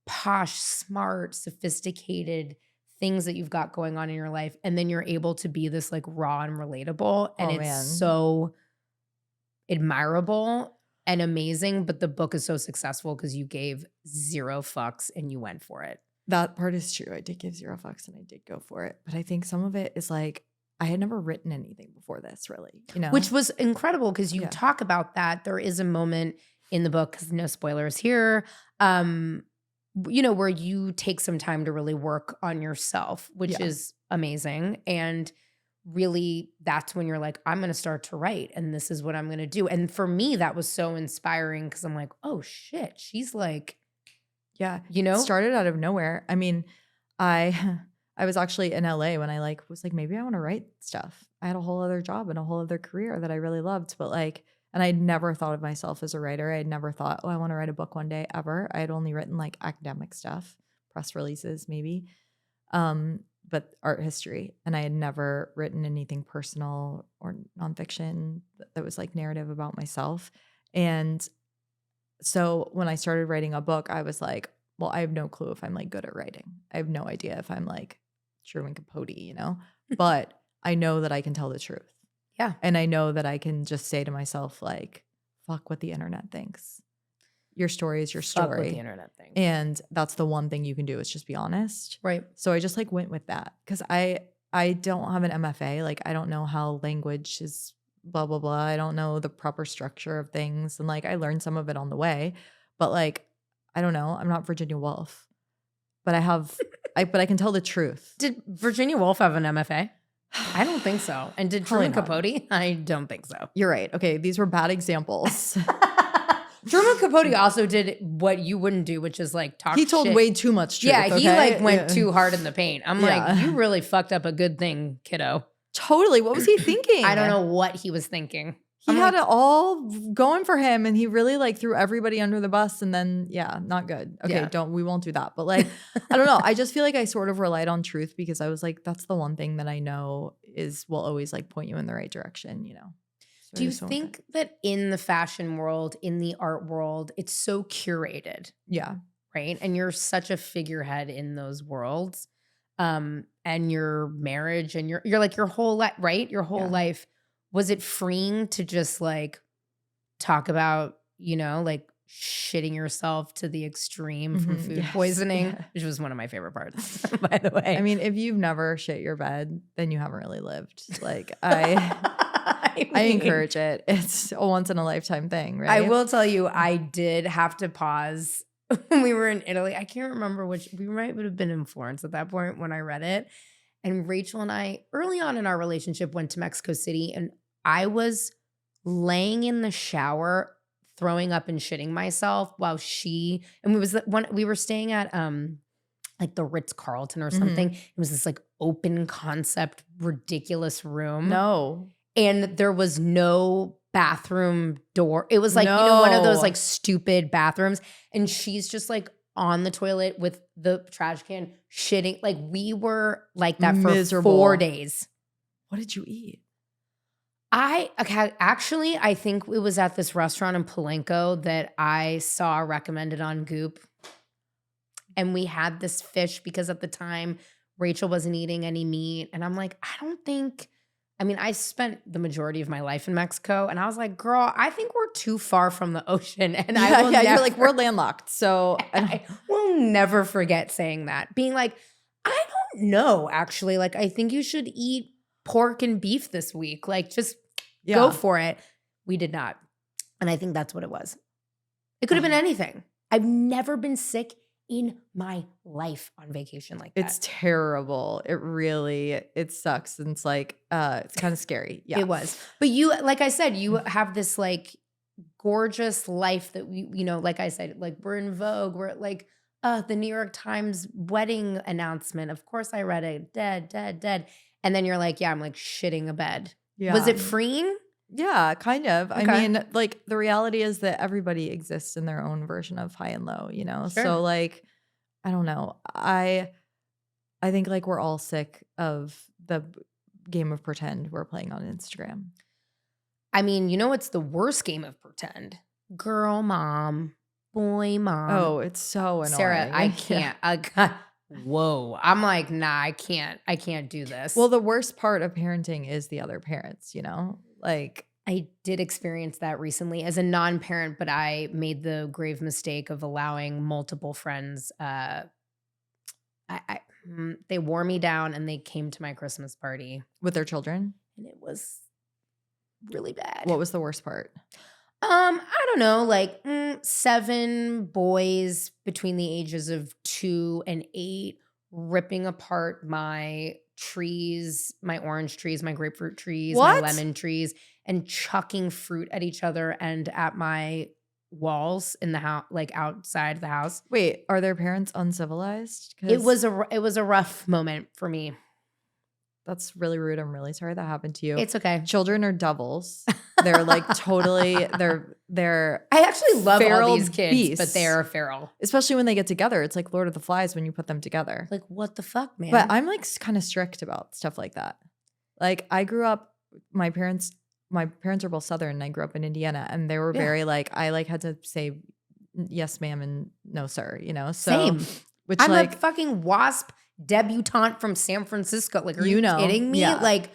posh, smart, sophisticated things that you've got going on in your life. And then you're able to be this like raw and relatable. And it's so admirable and amazing. But the book is so successful because you gave 0 fucks and you went for it. That part is true. I did give 0 fucks and I did go for it. But I think some of it is like, I had never written anything before this, really, Which was incredible because you talk about that. There is a moment in the book, because no spoilers here, where you take some time to really work on yourself, which is amazing. And really, that's when you're like, I'm going to start to write and this is what I'm going to do. And for me, that was so inspiring because I'm like, oh shit, she's like, started out of nowhere. I mean, I was actually in LA when I was like, maybe I want to write stuff. I had a whole other job and a whole other career that I really loved, but and I'd never thought of myself as a writer. I had never thought, I want to write a book one day ever. I had only written like academic stuff, press releases maybe, but art history. And I had never written anything personal or nonfiction that was like narrative about myself. And so when I started writing a book, I was like, well, I have no clue if I'm like good at writing. I have no idea if I'm like Truman Capote, but I know that I can tell the truth. Yeah. And I know that I can just say to myself, like, fuck what the internet thinks. Your story is your story. Fuck what the internet thinks. And that's the one thing you can do is just be honest. Right. So I just like went with that because I don't have an MFA. Like, I don't know how language is blah, blah, blah. I don't know the proper structure of things. And like, I learned some of it on the way, but like, I don't know. I'm not Virginia Woolf, but but I can tell the truth. Did Virginia Woolf have an MFA? I don't think so. And did Truman Capote? I don't think so. You're right. Okay. These were bad examples. Truman Capote also did what you wouldn't do, which is like talk He told shit. way too much truth. Yeah, he okay? like went too hard in the paint. I'm like, you really fucked up a good thing, kiddo. Totally. What was he thinking? I don't know what he was thinking. He had it all going for him and he really like threw everybody under the bus and then, not good. Okay, we won't do that. But like, I don't know. I just feel like I sort of relied on truth because I was like, that's the one thing that I know will always like point you in the right direction, So do you think that in the fashion world, in the art world, it's so curated? Yeah. right? And you're such a figurehead in those worlds. And your marriage and you're like your whole life, right? Your whole Yeah. life. Was it freeing to just like talk about, like shitting yourself to the extreme from food Yes. poisoning, Yeah. which was one of my favorite parts, by the way. I mean, if you've never shit your bed, then you haven't really lived. Like I mean, encourage it. It's a once in a lifetime thing, I right? will tell you, I did have to pause when we were in Italy. I can't remember which, we might have been in Florence at that point when I read it. And Rachel and I, early on in our relationship, went to Mexico City, and I was laying in the shower, throwing up and shitting myself while we were staying at like the Ritz-Carlton or something. It was this like open concept, ridiculous room. No. And there was no bathroom door. It was like, one of those No. like stupid bathrooms. And she's just like on the toilet with the trash can shitting. Like we were like that for Miserable. 4 days. What did you eat? Actually, I think it was at this restaurant in Palenque that I saw recommended on Goop. And we had this fish because at the time Rachel wasn't eating any meat. And I'm like, I spent the majority of my life in Mexico, and I was like, girl, I think we're too far from the ocean. And You're like, we're landlocked. So I will never forget saying that. Being like, I don't know, actually. Like, I think you should eat pork and beef this week. Like, just go for it. We did not. And I think that's what it was. It could have been anything. I've never been sick in my life on vacation like that. It's terrible. It sucks. And it's like, it's kind of scary. Yeah. It was. But you, like I said, you have this like gorgeous life that like I said, like we're in Vogue. We're like, the New York Times wedding announcement. Of course I read it. Dead. And then you're like, yeah, I'm like shitting a bed. Yeah. Was it freeing? Yeah, kind of. Okay. I mean, like the reality is that everybody exists in their own version of high and low, Sure. So like, I don't know. I think like we're all sick of the game of pretend we're playing on Instagram. I mean, it's the worst game of pretend. Girl mom, boy mom. Oh, it's so annoying. Sarah, I can't. Whoa. I'm like, nah, I can't do this. Well, the worst part of parenting is the other parents, Like I did experience that recently as a non-parent, but I made the grave mistake of allowing multiple friends. They wore me down and they came to my Christmas party with their children, and it was really bad. What was the worst part? I don't know, like 7 boys between the ages of 2 and 8 ripping apart my trees, my orange trees, my grapefruit trees, my lemon trees, and chucking fruit at each other and at my walls in the house, like outside the house. Wait, are their parents uncivilized? It was a rough moment for me. That's really rude. I'm really sorry that happened to you. It's okay. Children are devils. They're like totally, they're I actually love all these kids, beasts. but they're feral. Especially when they get together. It's like Lord of the Flies when you put them together. Like, what the fuck, man? But I'm like kind of strict about stuff like that. Like I grew up, my parents are both Southern and I grew up in Indiana, and they were very like, I like had to say yes, ma'am, and no, sir, So, same. Which I'm like a fucking WASP debutante from San Francisco. Like, are you kidding me? Yeah. Like,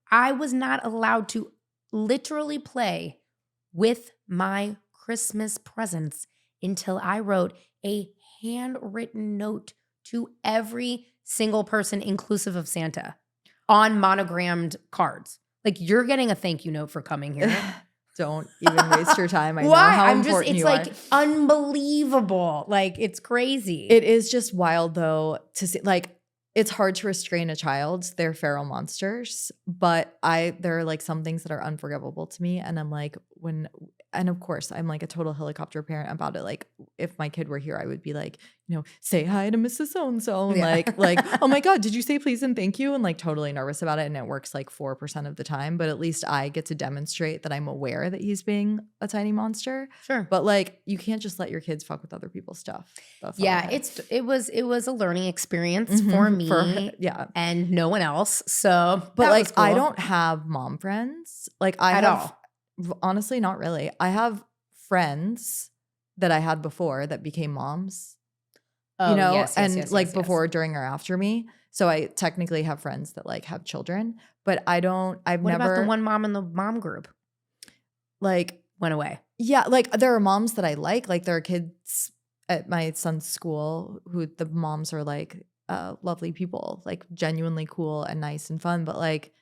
I was not allowed to literally play with my Christmas presents until I wrote a handwritten note to every single person, inclusive of Santa, on monogrammed cards. Like, you're getting a thank you note for coming here. Don't even waste your time. I know Why? how important it's you like are. Unbelievable. Like, it's crazy. It is just wild though to see, like, it's hard to restrain a child. They're feral monsters, but there are like some things that are unforgivable to me. And I'm like, and of course I'm like a total helicopter parent about it. Like if my kid were here, I would be like, say hi to Mrs. So-and-so. Yeah. Like, oh my God, did you say please and thank you? And like totally nervous about it. And it works like 4% of the time, but at least I get to demonstrate that I'm aware that he's being a tiny monster. Sure. But like, you can't just let your kids fuck with other people's stuff. That's all I Yeah, have. it was a learning experience for me yeah. and no one else. So, But that like, was cool. I don't have mom friends. Like I At have, honestly, not really. I have friends that I had before that became moms, Oh, yes, yes, and yes, like yes, yes. before, during, or after me. So I technically have friends that like have children, but I've What about the never one mom in the mom group? like, Went away. yeah, like there are moms that I like there are kids at my son's school who the moms are like lovely people, like genuinely cool and nice and fun, but like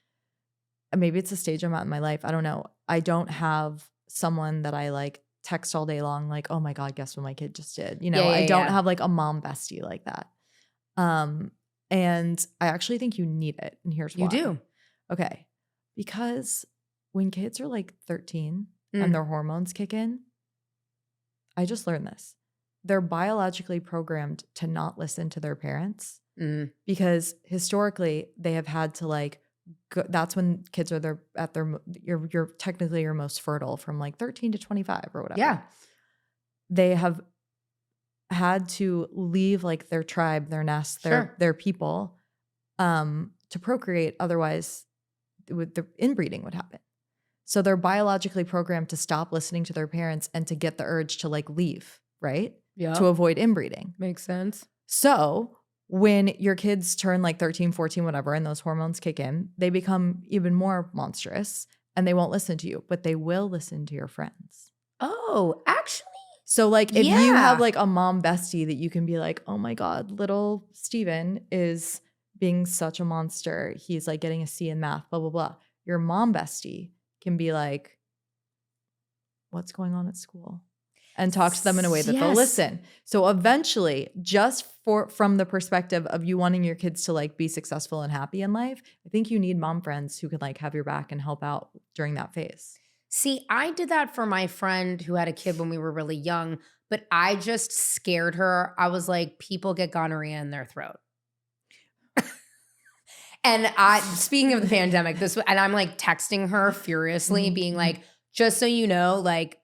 maybe it's a stage I'm at in my life. I don't know. I don't have someone that I like text all day long, like, oh my God, guess what my kid just did? Yeah, I yeah, don't yeah. have like a mom bestie like that. And I actually think you need it. And here's You why. do. Okay. Because when kids are like 13 Mm. and their hormones kick in, I just learned this. They're biologically programmed to not listen to their parents Mm. because historically they have had to like that's when kids are you're technically your most fertile from like 13 to 25 or whatever. Yeah. They have had to leave like their tribe, their nest, Sure. their people to procreate, otherwise the inbreeding would happen. So they're biologically programmed to stop listening to their parents and to get the urge to like leave, right? Yeah. To avoid inbreeding. Makes sense. So when your kids turn like 13, 14, whatever, and those hormones kick in, they become even more monstrous and they won't listen to you, but they will listen to your friends. Oh, actually. So like if you Yeah. have like a mom bestie that you can be like, oh my God, little Steven is being such a monster. He's like getting a C in math, blah, blah, blah. Your mom bestie can be like, what's going on at school? And talk to them in a way that they'll Yes. listen. So eventually, just from the perspective of you wanting your kids to like be successful and happy in life, I think you need mom friends who can like have your back and help out during that phase. See, I did that for my friend who had a kid when we were really young, but I just scared her. I was like, people get gonorrhea in their throat. And speaking of the pandemic, and I'm like texting her furiously, being like, just so you know, like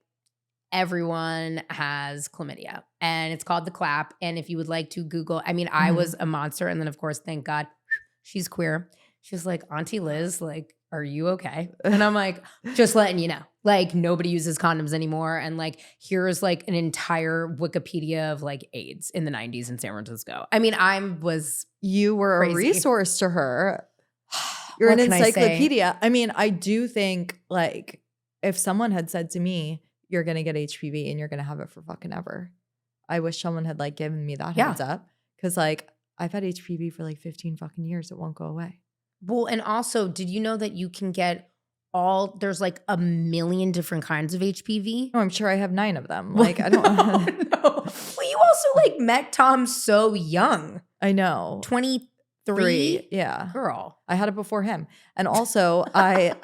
everyone has chlamydia and it's called the clap. And if you would like to Google, I mean, I was a monster. And then of course, thank God she's queer. She was like, Auntie Liz, like, are you okay? And I'm like, just letting you know, like nobody uses condoms anymore. And like, here's like an entire Wikipedia of like AIDS in the 90s in San Francisco. I mean, You were crazy. a resource to her. You're What an can I say? encyclopedia. I mean, I do think like if someone had said to me, you're going to get HPV and you're going to have it for fucking ever, I wish someone had like given me that heads up. Cause like I've had HPV for like 15 fucking years. It won't go away. Well, and also, did you know that you can get there's like a million different kinds of HPV? Oh, I'm sure I have 9 of them. Like I don't No. Well, you also like met Tom so young. I know. 23? Yeah. Girl. I had it before him. And also my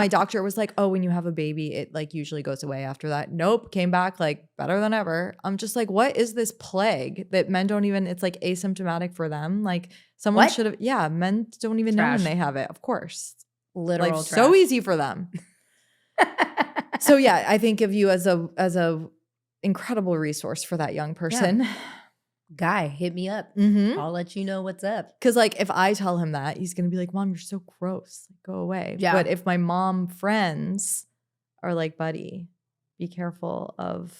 doctor was like, oh, when you have a baby, it like usually goes away after that. Nope. Came back like better than ever. I'm just like, what is this plague that men don't even, it's like asymptomatic for them. Like someone should have, men don't even know when they have it. Of course. Literal Life's so easy for them. So yeah, I think of you as a incredible resource for that young person. Yeah. Guy, hit me up. Mm-hmm. I'll let you know what's up. Because like if I tell him that, he's gonna be like, Mom, you're so gross. Go away. Yeah. But if my mom friends are like, buddy, be careful of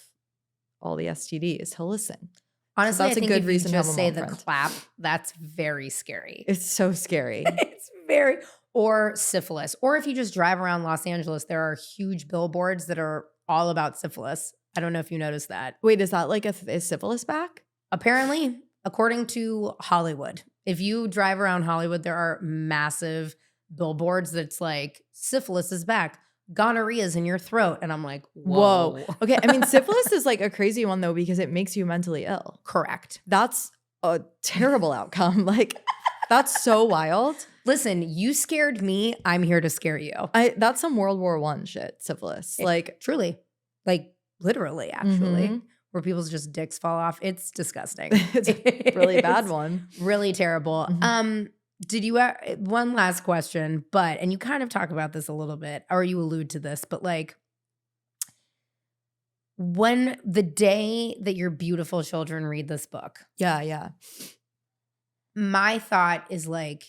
all the STDs, he'll listen. Honestly, that's I think a good if reason you to have just a say mom the friend. clap, that's very scary. It's so scary. It's very, or syphilis. Or if you just drive around Los Angeles, there are huge billboards that are all about syphilis. I don't know if you noticed that. Wait, is that like is syphilis back? Apparently, according to Hollywood, if you drive around Hollywood, there are massive billboards that's like, syphilis is back. Gonorrhea's in your throat. And I'm like, whoa. Okay. I mean, syphilis is like a crazy one though, because it makes you mentally ill. Correct. That's a terrible outcome. Like that's so wild. Listen, you scared me. I'm here to scare you. That's some World War I shit, syphilis. Like truly, like literally, actually, where people's just dicks fall off. It's disgusting. It's a really bad one. Really terrible. Did you one last question, and you kind of talk about this a little bit, or you allude to this, but like when the day that your beautiful children read this book. Yeah. My thought is like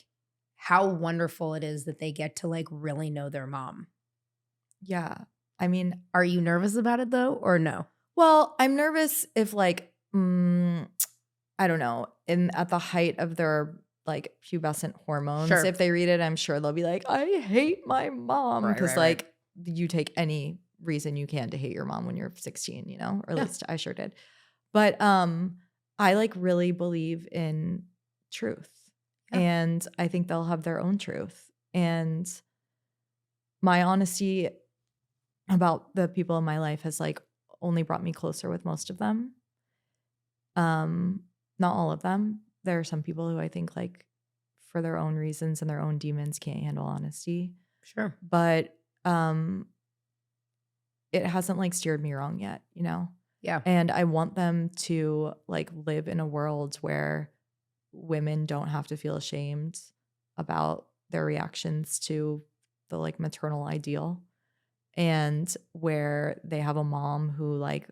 how wonderful it is that they get to like really know their mom. Yeah. I mean, are you nervous about it though, or no? Well, I'm nervous if like, I don't know, at the height of their like pubescent hormones, Sure. if they read it, I'm sure they'll be like, I hate my mom. Right, Because right, right. like you take any reason you can to hate your mom when you're 16, you know, or at Yeah. least I sure did. But I like really believe in truth. Yeah. And I think they'll have their own truth. And my honesty about the people in my life has like only brought me closer with most of them. Not all of them. There are some people who I think like for their own reasons and their own demons can't handle honesty. Sure. But it hasn't like steered me wrong yet, you know? Yeah. And I want them to like live in a world where women don't have to feel ashamed about their reactions to the like maternal ideal, and where they have a mom who like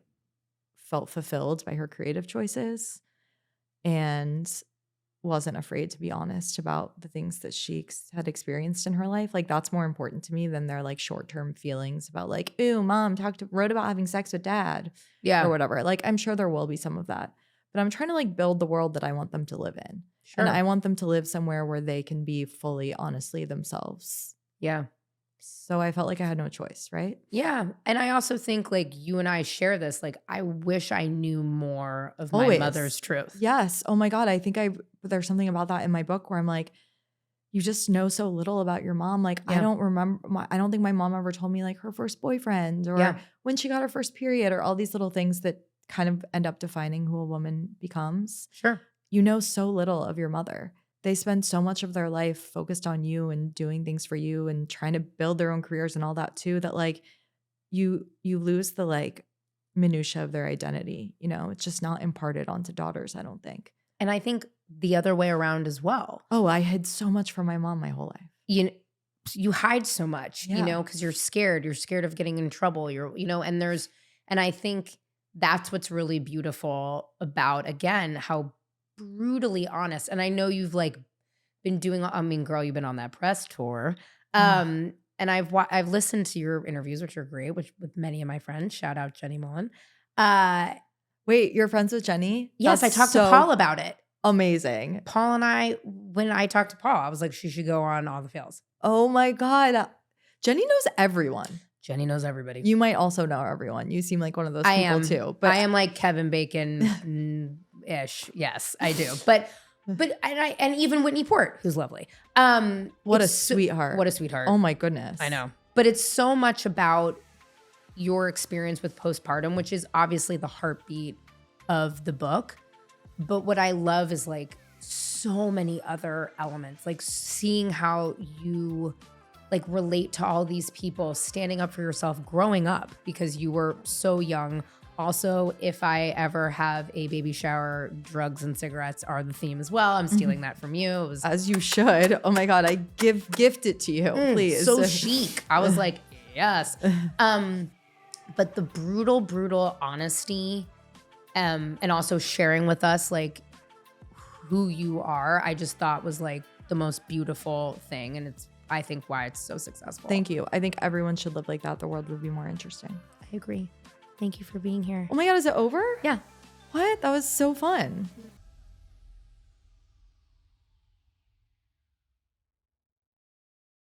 felt fulfilled by her creative choices and wasn't afraid to be honest about the things that she had experienced in her life. Like that's more important to me than their like short-term feelings about like, ooh, mom wrote about having sex with dad or Yeah. whatever. Like I'm sure there will be some of that, but I'm trying to like build the world that I want them to live in. Sure. And I want them to live somewhere where they can be fully honestly themselves. Yeah. So I felt like I had no choice, right? Yeah. And I also think like you and I share this. Like, I wish I knew more of my Always. mother's truth. Yes. Oh my God. I think there's something about that in my book where I'm like, you just know so little about your mom. Like, Yeah. I don't remember, I don't think my mom ever told me like her first boyfriend or Yeah. when she got her first period or all these little things that kind of end up defining who a woman becomes. Sure. You know so little of your mother. They spend so much of their life focused on you and doing things for you and trying to build their own careers and all that too, that like you lose the like minutia of their identity. You know, it's just not imparted onto daughters, I don't think. And I think the other way around as well. Oh, I hid so much from my mom my whole life. You hide so much, Yeah. because you're scared. You're scared of getting in trouble. And I think that's what's really beautiful about, again, how brutally honest. And I know you've like been doing, I mean, girl, you've been on that press tour. And I've listened to your interviews, which are great, with many of my friends. Shout out Jenny Mullen. Wait, you're friends with Jenny? Yes, That's I talked to so Paul about it. amazing. Paul and I, when I talked to Paul, I was like, she should go on All the Fails. Oh my God. Jenny knows everyone. Jenny knows everybody. You might also know everyone. You seem like one of those I people am too. But I am like Kevin Bacon ish. Yes, I do. But and even Whitney Port, who's lovely. what a it's sweetheart. What a sweetheart. Oh my goodness. I know. But it's so much about your experience with postpartum, which is obviously the heartbeat of the book. But what I love is like so many other elements, like seeing how you like relate to all these people, standing up for yourself, growing up because you were so young. Also, if I ever have a baby shower, drugs and cigarettes are the theme as well. I'm stealing that from you. It was As you should. Oh my God. I gift it to you, please. so chic. I was like, yes. But the brutal honesty, and also sharing with us like who you are, I just thought was like the most beautiful thing. And it's, I think, why it's so successful. Thank you. I think everyone should live like that. The world would be more interesting. I agree. Thank you for being here. Oh my God. Is it over? Yeah. What? That was so fun.